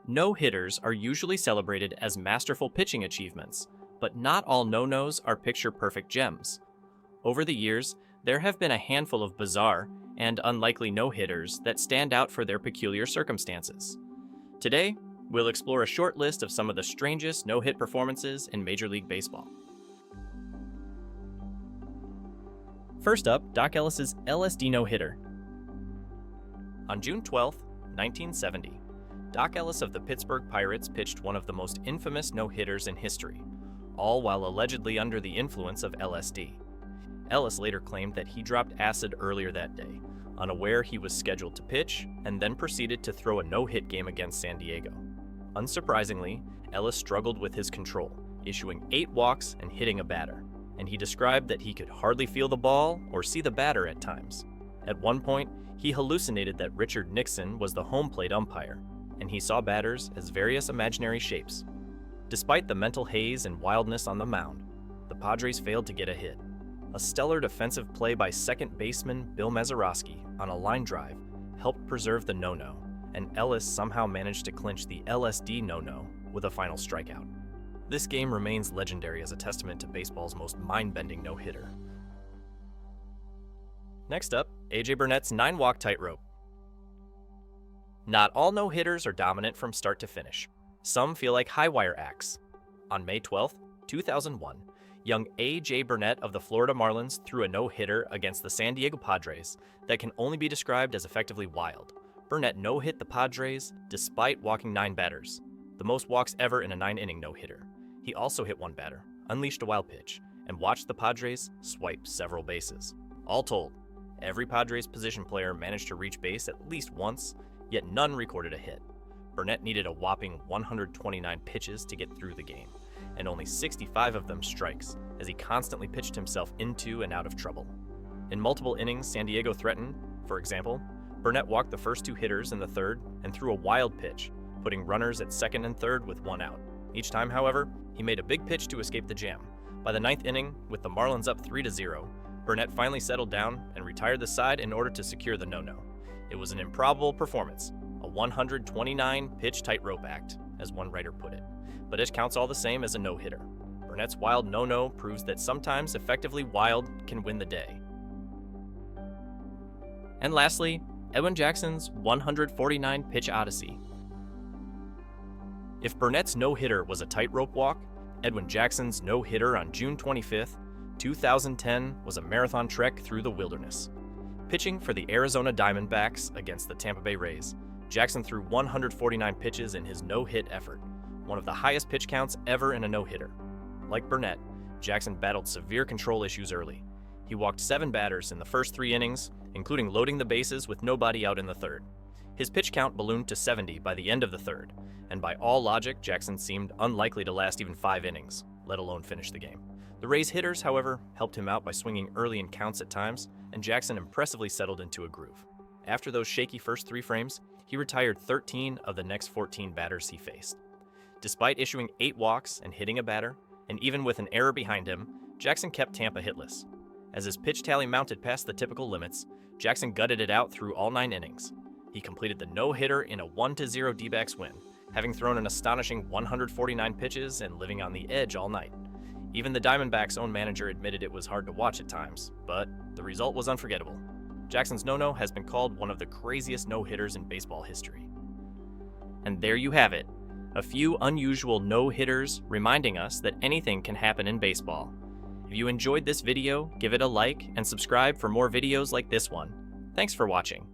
No-hitters are usually celebrated as masterful pitching achievements, but not all no-nos are picture-perfect gems. Over the years, there have been a handful of bizarre and unlikely no-hitters that stand out for their peculiar circumstances. Today, we'll explore a short list of some of the strangest no-hit performances in Major League Baseball. First up, Doc Ellis's LSD no-hitter. On June 12, 1970, Doc Ellis of the Pittsburgh Pirates pitched one of the most infamous no-hitters in history, all while allegedly under the influence of LSD. Ellis later claimed that he dropped acid earlier that day, unaware he was scheduled to pitch, and then proceeded to throw a no-hit game against San Diego. Unsurprisingly, Ellis struggled with his control, issuing 8 walks and hitting a batter, and he described that he could hardly feel the ball or see the batter at times. At one point, he hallucinated that Richard Nixon was the home plate umpire, and he saw batters as various imaginary shapes. Despite the mental haze and wildness on the mound, the Padres failed to get a hit. A stellar defensive play by second baseman Bill Mazeroski on a line drive helped preserve the no-no, and Ellis somehow managed to clinch the LSD no-no with a final strikeout. This game remains legendary as a testament to baseball's most mind-bending no-hitter. Next up, A.J. Burnett's 9-walk tightrope. Not all no-hitters are dominant from start to finish. Some feel like high-wire acts. On May 12, 2001, young A.J. Burnett of the Florida Marlins threw a no-hitter against the San Diego Padres that can only be described as effectively wild. Burnett no-hit the Padres despite walking 9 batters, the most walks ever in a 9-inning no-hitter. He also hit 1 batter, unleashed a wild pitch, and watched the Padres swipe several bases. All told, every Padres position player managed to reach base at least once, yet none recorded a hit. Burnett needed a whopping 129 pitches to get through the game, and only 65 of them strikes, as he constantly pitched himself into and out of trouble. In multiple innings San Diego threatened, for example, Burnett walked the first 2 hitters in the third and threw a wild pitch, putting runners at second and third with 1 out. Each time, however, he made a big pitch to escape the jam. By the 9th inning, with the Marlins up 3-0, Burnett finally settled down and retired the side in order to secure the no-no. It was an improbable performance, a 129-pitch tightrope act, as one writer put it, but it counts all the same as a no-hitter. Burnett's wild no-no proves that sometimes effectively wild can win the day. And lastly, Edwin Jackson's 149-pitch odyssey. If Burnett's no-hitter was a tightrope walk, Edwin Jackson's no-hitter on June 25, 2010 was a marathon trek through the wilderness. Pitching for the Arizona Diamondbacks against the Tampa Bay Rays, Jackson threw 149 pitches in his no-hit effort, one of the highest pitch counts ever in a no-hitter. Like Burnett, Jackson battled severe control issues early. He walked 7 batters in the first 3 innings, including loading the bases with nobody out in the third. His pitch count ballooned to 70 by the end of the third, and by all logic, Jackson seemed unlikely to last even 5 innings, let alone finish the game. The Rays hitters, however, helped him out by swinging early in counts at times, and Jackson impressively settled into a groove. After those shaky first 3 frames, he retired 13 of the next 14 batters he faced. Despite issuing 8 walks and hitting a batter, and even with an error behind him, Jackson kept Tampa hitless. As his pitch tally mounted past the typical limits, Jackson gutted it out through all 9 innings. He completed the no-hitter in a 1-0 D-backs win, having thrown an astonishing 149 pitches and living on the edge all night. Even the Diamondbacks' own manager admitted it was hard to watch at times, but the result was unforgettable. Jackson's no-no has been called one of the craziest no-hitters in baseball history. And there you have it, a few unusual no-hitters reminding us that anything can happen in baseball. If you enjoyed this video, give it a like and subscribe for more videos like this one. Thanks for watching.